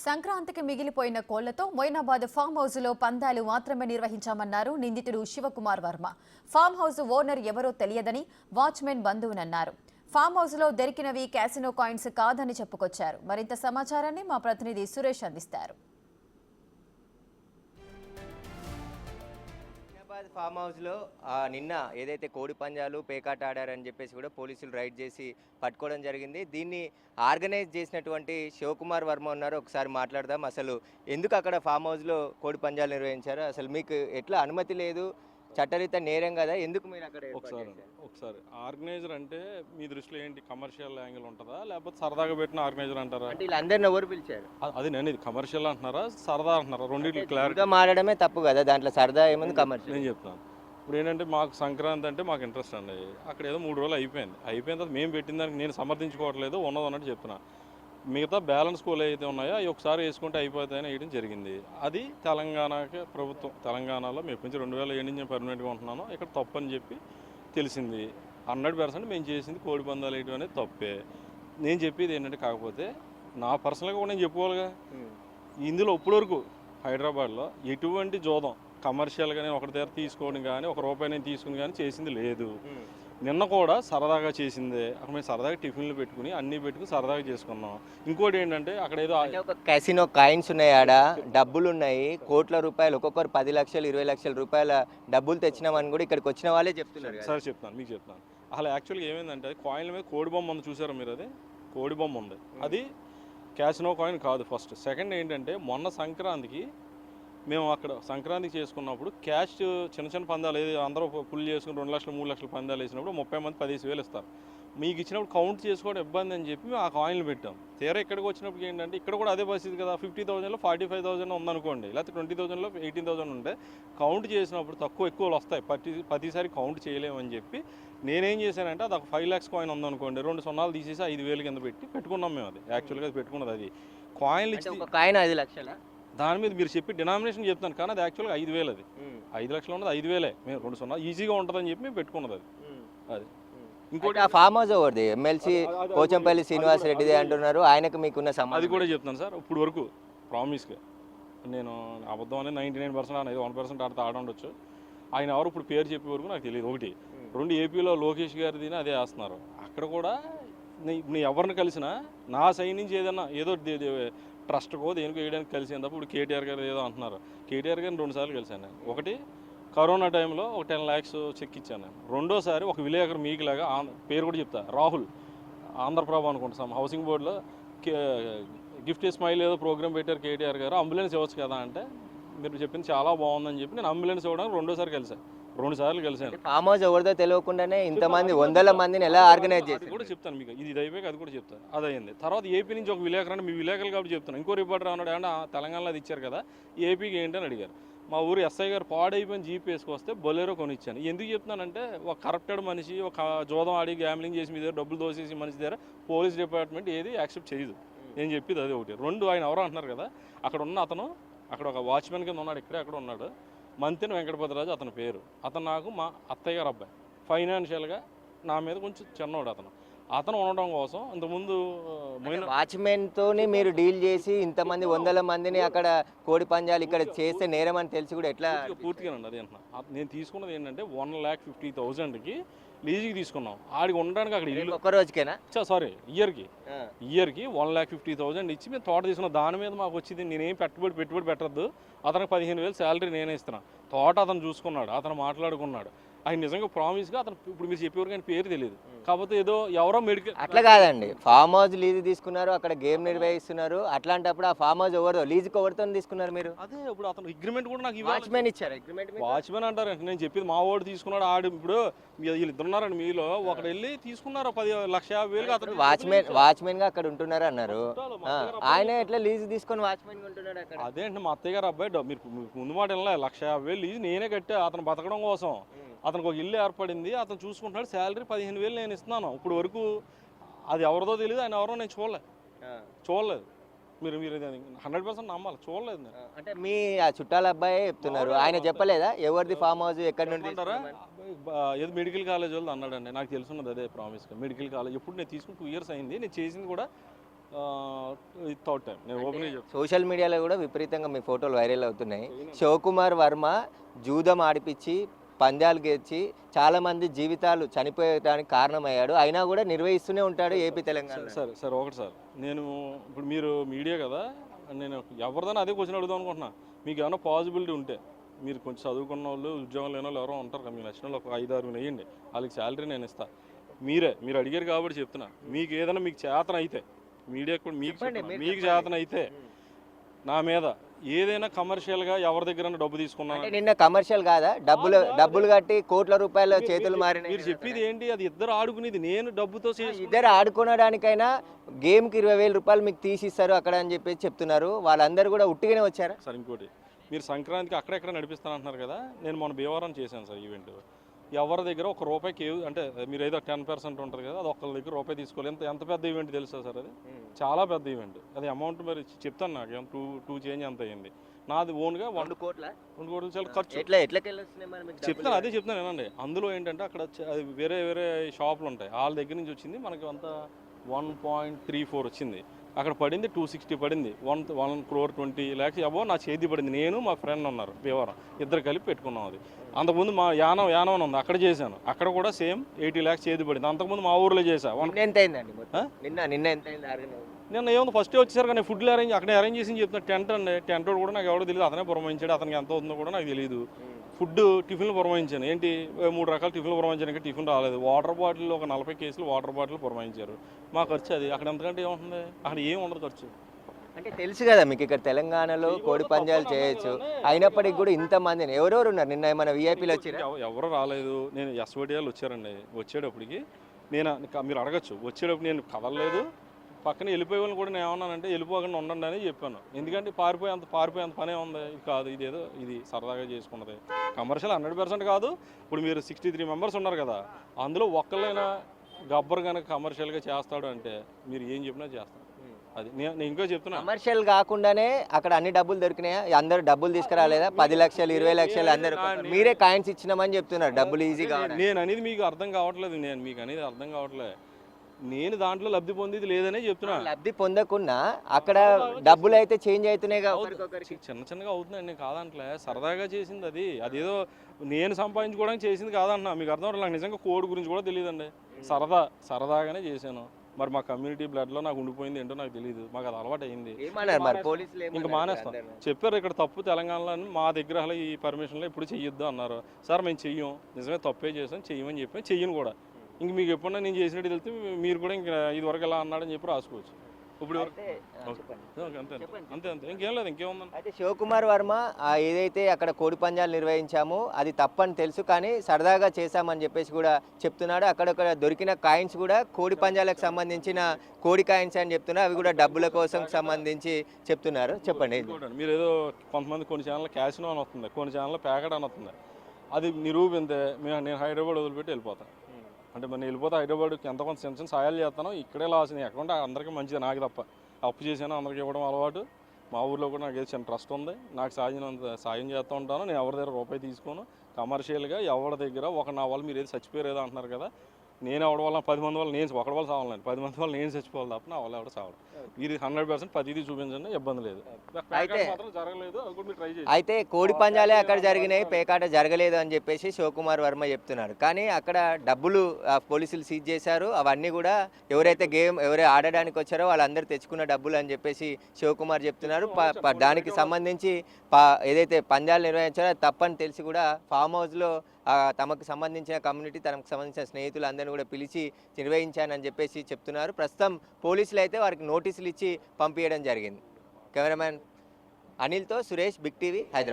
సంక్రాంతికి మిగిలిపోయిన కోళ్లతో Moinabad farm house లో పందాలు మాత్రమే నిర్వహించామన్నారు నిందితుడు Shivakumar Varma. Farm house owner ఎవరో తెలియదని వాచ్మెన్ బంధువునన్నారు. ఫామ్ హౌస్ లో దొరికినవి క్యాసినో కాయిన్స్ కాదని చెప్పుకొచ్చారు. మరింత సమాచారాన్ని మా ప్రతినిధి సురేష్ అందిస్తారు. ఫామ్ హౌస్లో నిన్న ఏదైతే కోడి పందాలు పేకాట ఆడారని చెప్పేసి కూడా పోలీసులు రైడ్ చేసి పట్టుకోవడం జరిగింది. దీన్ని ఆర్గనైజ్ చేసినటువంటి శివకుమార్ వర్మ ఉన్నారు. ఒకసారి మాట్లాడదాం. అసలు ఎందుకు అక్కడ ఫామ్ హౌస్లో కోడి పందాలు నిర్వహించారు, అసలు మీకు ఎట్లా అనుమతి లేదు, చట్టరీత నేరం కదా, ఎందుకు మీరు అక్కడ ఒకసారి ఆర్గనైజర్ అంటే మీ దృష్టిలో ఏంటి, కమర్షియల్ యాంగిల్ ఉంటుందా లేకపోతే సరదాగా పెట్టిన ఆర్గనైజర్ అంటారా? అంటే వీళ్ళందరిని ఎవరు పిలిచారు? అది నేను ఇది కమర్షియల్ అంటున్నారా సరదా అంటున్నారా? రెండింటి క్లారిటీ మారడమే తప్పు కదా, దాంట్లో సరదా ఏముంది, కమర్షియల్. నేను చెప్తాను. ఇప్పుడు ఏంటంటే మాకు సంక్రాంతి అంటే మాకు ఇంట్రెస్ట్ అండి. అక్కడ ఏదో 3 రోజులు అయిపోయిన తర్వాత మేము పెట్టిన దానికి నేను సమర్థించుకోవట్లేదు, ఉన్నది అన్నట్టు చెప్తున్నా. మిగతా బ్యాలెన్స్ స్కూల్ ఏదైతే ఉన్నాయో అవి ఒకసారి వేసుకుంటే అయిపోతాయని వేయడం జరిగింది. అది తెలంగాణకి ప్రభుత్వం, తెలంగాణలో మేము నుంచి 2007 నుంచి పర్మనెంట్గా ఉంటున్నాను, ఇక్కడ తప్పు అని చెప్పి తెలిసింది. 100% మేము చేసింది కోడి పందాలు వేయడం అనేది తప్పే. నేను చెప్పేది ఏంటంటే, కాకపోతే నా పర్సనల్గా కూడా నేను చెప్పుకోవాలిగా, ఇందులో ఇప్పటివరకు హైదరాబాద్లో ఎటువంటి జోదం కమర్షియల్గా నేను ఒకటి దగ్గర తీసుకోవడం కానీ, ₹1 నేను తీసుకుని కానీ చేసింది లేదు. నిన్న కూడా సరదాగా చేసిందే. అక్కడ మేము సరదాగా టిఫిన్లు పెట్టుకుని అన్నీ పెట్టుకుని సరదాగా చేసుకున్నాం. ఇంకోటి ఏంటంటే, అక్కడ ఏదో ఒక క్యాసినో కాయిన్స్ ఉన్నాయి, ఆడ డబ్బులు ఉన్నాయి, కోట్ల రూపాయలు, ఒక్కొక్కరు 10 లక్షలు 20 లక్షల రూపాయల డబ్బులు తెచ్చినామని కూడా ఇక్కడికి వచ్చిన వాళ్ళే చెప్తున్నారు. సరే చెప్తాను, మీకు చెప్తాను. అసలు యాక్చువల్గా ఏమైందంటే, కాయిన్ల మీద కోడి బొమ్మ ఉంది, చూసారా మీరు? అది కోడి బొమ్మ ఉంది, అది క్యాసినో కాయిన్ కాదు ఫస్ట్. సెకండ్ ఏంటంటే, మొన్న సంక్రాంతికి మేము అక్కడ సంక్రాంతికి చేసుకున్నప్పుడు క్యాష్ చిన్న చిన్న పందాలు ఏది అందరూ ఫుల్ చేసుకుని 2 లక్షలు 3 లక్షల పందాలు వేసినప్పుడు 30 మంది 15,000 ఇస్తారు. మీకు ఇచ్చినప్పుడు కౌంట్ చేసుకోవడం ఇబ్బంది అని చెప్పి మేము ఆ కాయిన్లు పెట్టాం. తీరా ఇక్కడికి వచ్చినప్పుడు ఏంటంటే, ఇక్కడ కూడా అదే పరిస్థితి కదా, 50,000లో 45,000 ఉందనుకోండి, లేకపోతే 20,000లో 18,000 ఉంటే కౌంట్ చేసినప్పుడు ఎక్కువలు వస్తాయి. ప్రతిసారి కౌంట్ చేయలేమని చెప్పి నేనేం చేశానంటే, అది ఒక 5 lakhs కాయిన్ ఉందనుకోండి, 2 సున్నాలు తీసేసి 5,000 కింద పెట్టుకున్నాం మేము. అది యాక్చువల్గా అది పెట్టుకున్నది, అది కాయిన్లు ఇచ్చి కాయిన్ 5 లక్షల. దాని మీద మీరు చెప్పి డినామినేషన్ చెప్తాను, కానీ అది యాక్చువల్గా 5,000. అది 5 లక్షలు ఉన్నది 5,000. మేము 2 సున్నా ఈజీగా ఉంటుందని చెప్పి మేము పెట్టుకున్నది. అది ఇంకోటి, ఆ ఫామ్ హౌస్ ఎవరిది? ఎమ్మెల్సీ పోచంపల్లి శ్రీనివాస్ రెడ్డిదే అంటున్నారు. ఆయనకు మీకున్న సంబంధం? అది కూడా చెప్తాను సార్. ఇప్పుడు వరకు ప్రామిస్గా నేను అబద్ధం అనేది 99% అనేది 1% ఆడితే ఆడుండొచ్చు. ఆయన ఎవరు ఇప్పుడు పేరు చెప్పే వరకు నాకు తెలియదు. 1 2 ఏపీలో లోకేష్ గారిది అదే వేస్తున్నారు. అక్కడ కూడా నేను ఎవరిని కలిసినా నా సైడ్ నుంచి ఏదన్నా ఏదో ట్రస్ట్కో దేనికో వేయడానికి కలిసింది తప్ప. ఇప్పుడు కేటీఆర్ గారు ఏదో అంటున్నారు, కేటీఆర్ గారిని 2 సార్లు కలిశాను నేను. ఒకటి కరోనా టైంలో ఒక 10 lakhs చెక్ ఇచ్చాను నేను. రెండోసారి ఒక విలేకరు మీకులాగా పేరు కూడా చెప్తా, రాహుల్, ఆంధ్రప్రభ అనుకుంటున్నాం, హౌసింగ్ బోర్డులో గిఫ్ట్ స్మైల్ ఏదో ప్రోగ్రామ్ పెట్టారు కేటీఆర్ గారు, అంబులెన్స్ ఇవ్వచ్చు కదా అంటే, మీరు చెప్పింది చాలా బాగుందని చెప్పి నేను అంబులెన్స్ ఇవ్వడానికి 2వ సారి కలిసాను. 2 సార్లు కలిసాను. ఫామ్ హౌస్ ఎవరిదో తెలియకుండానే ఇంతమంది 100 మందిని ఎలా ఆర్గనైజ్ చేసి కూడా చెప్తాను మీకు. ఇది అయిపోయాక అది కూడా చెప్తాను. అది అయింది. తర్వాత ఏపీ నుంచి ఒక విలేకరు, అంటే మీ విలేకరులు కాబట్టి చెప్తాను, ఇంకో రిపోర్టర్ అన్నాడు, ఏమన్నా తెలంగాణలో అది ఇచ్చారు కదా ఏపీకి ఏంటి అని అడిగారు. మా ఊరు ఎస్ఐ గారు పాడైపోయిన జీప్ వేసుకొస్తే బొలెరో కొనిచ్చాను. ఎందుకు చెప్తున్నానంటే, ఒక కరప్టెడ్ మనిషి, ఒక జోదం ఆడి గ్యామ్లింగ్ చేసి మీ దగ్గర డబ్బులు దోసేసి మనిషి దగ్గర పోలీస్ డిపార్ట్మెంట్ ఏది యాక్సెప్ట్ చేయదు. నేను చెప్పేది అది ఒకటి. 2, ఆయన ఎవరో అంటున్నారు కదా, అక్కడ ఉన్న అతను అక్కడ ఒక వాచ్మెన్ కింద ఉన్నాడు, ఇక్కడే అక్కడ ఉన్నాడు, మంతెన వెంకటపతిరాజు అతని పేరు. అతను నాకు మా అత్తయ్య గారు అబ్బాయి. ఫైనాన్షియల్గా నా మీద కొంచెం చిన్నవాడు. అతను ఉండడం కోసం ఇంతకుముందు వాచ్మెన్తో మీరు డీల్ చేసి ఇంతమంది 100 మందిని అక్కడ కోడి పందాలు ఇక్కడ చేస్తే నేరం అని తెలిసి కూడా ఎట్లా? పూర్తిగానండి అది అంటున్నా. నేను తీసుకున్నది ఏంటంటే 1,50,000కి లీజుకి తీసుకున్నాం. ఆడికి ఉండడానికి అక్కడ ఇల్లు ఒక్క రోజుకేనా? సారీ, ఇయర్కి 1,50,000 ఇచ్చి మేము తోట తీసుకున్నాం. దాని మీద మాకు వచ్చింది, నేనేం పెట్టుబడి పెట్టద్దు, అతనికి 15,000 శాలరీ నేనే ఇస్తున్నాను. తోట అతను చూసుకున్నాడు, అతను మాట్లాడుకున్నాడు. ఆయన నిజంగా ప్రామిస్గా అతను ఇప్పుడు మీరు చెప్పేవారు కానీ పేరు తెలియదు, కాకపోతే ఏదో ఎవరో మెడికల్. అట్లా కాదండి, ఫామ్ హౌస్ లీజు తీసుకున్నారు, అక్కడ గేమ్ నిర్వహిస్తున్నారు. అట్లాంటప్పుడు ఆ ఫామ్ హౌస్ ఎవరిదో, లీజుకి ఎవరితో తీసుకున్నారు మీరు? అదే ఇప్పుడు అతను అగ్రిమెంట్ కూడా నాకు వాచ్మెన్ ఇచ్చారు. వాచ్మెన్ అంటారు, నేను చెప్పేది మా వాడు తీసుకున్నాడు. ఆడు ఇప్పుడు వీళ్ళు ఇద్దరున్నారండి, మీలో ఒకడు వెళ్ళి తీసుకున్నారు 10,50,000. అతను వాచ్మెన్ గా అక్కడ ఉంటున్నారు అన్నారు. ఆయన ఎట్లా లీజు తీసుకొని వాచ్మెన్ ఉంటున్నాడు అక్కడ? అదేంటి, మా అత్తయ్య గారు అబ్బాయి, మీరు ముందు మాట వెళ్ళా, 1,50,000 లీజు నేనే కట్టా అతను బతకడం కోసం. అతనికి ఒక ఇల్లు ఏర్పడింది, అతను చూసుకుంటున్నాడు, శాలరీ 15,000 నేను ఇస్తున్నాను. ఇప్పుడు వరకు అది ఎవరిదో తెలియదు, ఆయన ఎవరో నేను చూడలేదు. మీరు 100% నమ్మాలి, చూడలేదు నేను. అంటే మీ ఆ చుట్టాల అబ్బాయి చెప్తున్నారు, ఆయన చెప్పలేదా ఎవరిది ఫామ్ హౌస్ ఎక్కడి నుండి అంటారా? ఏదో మెడికల్ కాలేజ్ వాళ్ళు అన్నాడండి, నాకు తెలుసున్నది అదే ప్రామిస్గా. మెడికల్ కాలేజ్ ఎప్పుడు నేను తీసుకుని 2 years అయింది. నేను చేసింది కూడా ఇది థర్డ్ టైం నేను ఓపెన్ చెప్తాను. సోషల్ మీడియాలో కూడా విపరీతంగా మీ ఫోటోలు వైరల్ అవుతున్నాయి. శివకుమార్ వర్మ జూదం ఆడిపించి పందాలు గెలిచి చాలా మంది జీవితాలు చనిపోయడానికి కారణమయ్యాడు. అయినా కూడా నిర్వహిస్తూనే ఉంటాడు ఏపీ తెలంగాణ. సరే సరే ఒకటి సార్, నేను ఇప్పుడు మీరు మీడియా కదా, నేను ఎవరిదైనా అదే క్వశ్చన్ అడుగుదాం అనుకుంటున్నా. మీకు ఏమైనా పాసిబిలిటీ ఉంటే మీరు కొంచెం చదువుకున్న వాళ్ళు, ఉద్యోగం లేని వాళ్ళు ఎవరో ఉంటారు కదా, మీకు నచ్చిన వాళ్ళు ఒక 5-6 వేయండి, వాళ్ళకి శాలరీ నేను ఇస్తాను. మీరు అడిగారు కాబట్టి చెప్తున్నా. మీకు ఏదైనా మీకు చేతన అయితే మీడియా కూడా మీకు చేతన అయితే నా మీద ఏదైనా కమర్షియల్గా ఎవరి దగ్గర డబ్బు తీసుకున్నా, నిన్న కమర్షియల్ కాదా, డబ్బులు కట్టి కోట్ల రూపాయల చేతులు మారిన మీరు చెప్పేది ఏంటి? అది ఇద్దరు ఆడుకునేది, నేను డబ్బుతో ఇద్దరు ఆడుకోవడానికైనా గేమ్కి 20,000 రూపాయలు మీకు తీసిస్తారు అక్కడ అని చెప్పేసి చెప్తున్నారు. వాళ్ళందరూ కూడా ఉట్టిగానే వచ్చారా సార్? ఇంకోటి, మీరు సంక్రాంతికి అక్కడెక్కడ నడిపిస్తాను అంటున్నారు కదా, నేను మొన్న భీమవరం చేశాను సార్ ఈవెంట్. ఎవరి దగ్గర ₹1 అంటే మీరు ఏదో 10% ఉంటుంది కదా, అది ఒకళ్ళ దగ్గర రూపాయి తీసుకోవాలి. ఎంత పెద్ద ఈవెంట్ తెలుసా సార్? అది చాలా పెద్ద ఈవెంట్. అది అమౌంట్ మరి చెప్తాను, నాకు ఏం 2 చేంజ్ ఎంత అయ్యింది. నాది ఓన్గా 2 కోట్ల చాలా ఖర్చు. చెప్తాను, అదే చెప్తాను ఏనండి. అందులో ఏంటంటే అక్కడ అది వేరే షాపులు ఉంటాయి, వాళ్ళ దగ్గర నుంచి వచ్చింది మనకి అంత 1.34 వచ్చింది. అక్కడ పడింది 260 పడింది. 1,20,00,000 అబో నా చేతి పడింది. నేను మా ఫ్రెండ్ ఉన్నారు భీమవరం, ఇద్దరు కలిపి పెట్టుకున్నాం. అది అంతకుముందు మా యానం అని ఉంది, అక్కడ చేశాను. అక్కడ కూడా సేమ్ 80 lakhs చేతి పడింది. అంతకుముందు మా ఊర్లో చేశాను. ఎంత అయిందండి నిన్న ఎంత అయింది? నిన్న ఏముంది, ఫస్టే వచ్చేసారు కానీ ఫుడ్లు అక్కడే అరేంజ్ చేసి చెప్తున్నా. టెంట్ కూడా నాకు ఎవడో తెలియదు, అతనే పురమాయించాడు. అతనికి ఎంత అవుతుందో కూడా నాకు తెలియదు. ఫుడ్ టిఫిన్లు పురమాయించాను. ఏంటి 3 రకాల టిఫిన్లు పురమాయించాను, ఇంకా టిఫిన్ రాలేదు. వాటర్ బాటిల్ ఒక 40 కేసులు వాటర్ బాటిల్ పురమాయించారు. మా ఖర్చు అది. అక్కడ ఎంతకంటే ఏముంటుంది, అక్కడ ఏం ఉండదు ఖర్చు. అంటే తెలుసు కదా మీకు ఇక్కడ తెలంగాణలో కోడి పందాలు చేయొచ్చు, అయినప్పటికీ కూడా ఇంతమంది ఎవరెవరు ఉన్నారు? నిన్న ఏమైనా విఐపీలు వచ్చారు? ఎవరు రాలేదు. నేను ఎస్ఓడియాలు వచ్చారండి. వచ్చేటప్పటికి మీరు అడగచ్చు, వచ్చేటప్పుడు నేను కదలలేదు. పక్కన వెళ్ళిపోయే వాళ్ళని కూడా నేను ఏమన్నానంటే వెళ్ళిపోకుండా ఉండండి అని చెప్పాను. ఎందుకంటే పారిపోయేంత పనే ఉంది. ఇది కాదు, ఇది సరదాగా చేసుకున్నది. కమర్షియల్ 100% కాదు. ఇప్పుడు మీరు 63 మెంబర్స్ ఉన్నారు కదా, అందులో ఒక్కళ్ళైనా గబ్బర్ కనుక కమర్షియల్గా చేస్తాడు అంటే మీరు ఏం చెప్పినా చేస్తాను. అది నేను ఇంకో చెప్తున్నా, కమర్షియల్ కాకుండానే అక్కడ అన్ని డబ్బులు దొరికినాయా? అందరూ డబ్బులు తీసుకురాలేదా? 10 లక్షలు 20 లక్షలు అందరూ మీరే కాయిన్స్ ఇచ్చినామని చెప్తున్నారు. డబ్బులు ఈజీగా. నేను అనేది మీకు అర్థం కావట్లేదు. నేను దాంట్లో లబ్ధి పొందేది లేదనే చెప్తున్నా. లబ్ధి పొందకుండా అక్కడ డబ్బులు అయితే చేంజ్ అవుతున్నాయి. చిన్నగా అవుతుందండి, కాదంటలే. సరదాగా చేసింది అది. అదేదో నేను సంపాదించుకోవడానికి చేసింది కాదన్నా. మీకు అర్థం నాకు నిజంగా కోడ్ గురించి కూడా తెలియదండి. సరదాగానే చేశాను. మరి మా కమ్యూనిటీ బ్లడ్లో నాకు ఉండిపోయింది ఏంటో నాకు తెలియదు. మాకు అది అలవాటు అయింది. ఇంకా మానేస్తాం. చెప్పారు ఇక్కడ తప్పు తెలంగాణలో, మా దగ్గర అసలు ఈ పర్మిషన్లో ఇప్పుడు చెయ్యొద్దు అన్నారు. సార్ మేము చెయ్యం, నిజమే తప్పే చేసాం, చెయ్యమని చెప్పి చెయ్యను కూడా. ఇంక మీకు ఎప్పుడన్నా నేను చేసినట్టు తెలిస్తే మీరు కూడా ఇంకా ఇదివరకు ఎలా అన్నాడని చెప్పి రాసుకోవచ్చు. ఇప్పుడు అంతే ఇంకేం లేదు, ఇంకేముందండి. అయితే శివకుమార్ వర్మ ఏదైతే అక్కడ కోడి పందాలు నిర్వహించామో అది తప్పని తెలుసు, కానీ సరదాగా చేశామని చెప్పేసి కూడా చెప్తున్నాడు. అక్కడక్కడ దొరికిన కాయిన్స్ కూడా కోడి పందాలకు సంబంధించిన కోడి కాయిన్స్ అని చెప్తున్నారు. అవి కూడా డబ్బుల కోసం సంబంధించి చెప్తున్నారు. చెప్పండి. మీరు ఏదో కొంతమంది కొన్ని ఛానల్ క్యాసినో అని వస్తుంది, కొన్ని ఛానల్ ప్యాకెట్ అని వస్తుంది. అది నిరూపితే నేను హైదరాబాద్ వదిలిపెట్టి వెళ్ళిపోతాను. అంటే మరి వెళ్ళిపోతే హైదరాబాద్కి ఎంత కొంత చిన్న సాయాలు చేస్తాను. ఇక్కడే లాస్ అకౌంట్ అందరికీ మంచిది, నాకు తప్ప. అప్పు చేశాను, అందరికి ఇవ్వడం అలవాటు. మా ఊర్లో కూడా నాకు ఏదో చిన్న ట్రస్ట్ ఉంది. నాకు సాయం చేస్తూ ఉంటాను. నేను ఎవరి దగ్గర రూపాయి తీసుకోను. కమర్షియల్గా ఎవరి దగ్గర నా వాళ్ళు మీరు ఏదో చచ్చిపోయారు ఏదో అంటున్నారు కదా, నేను ఎవరి వల్ల 10 మంది వల్ల నేను ఒకటి వల్ల సావాలండి, 10 మంది వల్ల నేను చచ్చిపోవాలి తప్ప నా వల్ల ఎవరు సావడం. మీరు 100% ప్రతిదీ చూపించండి, ఇబ్బంది లేదు. జరగలేదు అయితే కోడి పందాలే అక్కడ జరిగినాయి, పేకాట జరగలేదు అని చెప్పేసి శివకుమార్ వర్మ చెప్తున్నారు. కానీ అక్కడ డబ్బులు పోలీసులు సీజ్ చేశారు. అవన్నీ కూడా ఎవరైతే ఆడడానికి వచ్చారో వాళ్ళందరూ తెచ్చుకున్న డబ్బులు అని చెప్పేసి శివకుమార్ చెప్తున్నారు. దానికి సంబంధించి ఏదైతే పందాలు నిర్వహించారో అది తప్పని తెలిసి కూడా ఫామ్ హౌస్లో తమకు సంబంధించిన కమ్యూనిటీ, తనకు సంబంధించిన స్నేహితులు అందరినీ కూడా పిలిచి నిర్వహించానని చెప్పేసి చెప్తున్నారు. ప్రస్తుతం పోలీసులు అయితే వారికి నోటీసులు ఇచ్చి పంపించడం జరిగింది. కెమెరామ్యాన్ అనిల్తో సురేష్, బిగ్ టీవీ, హైదరాబాద్.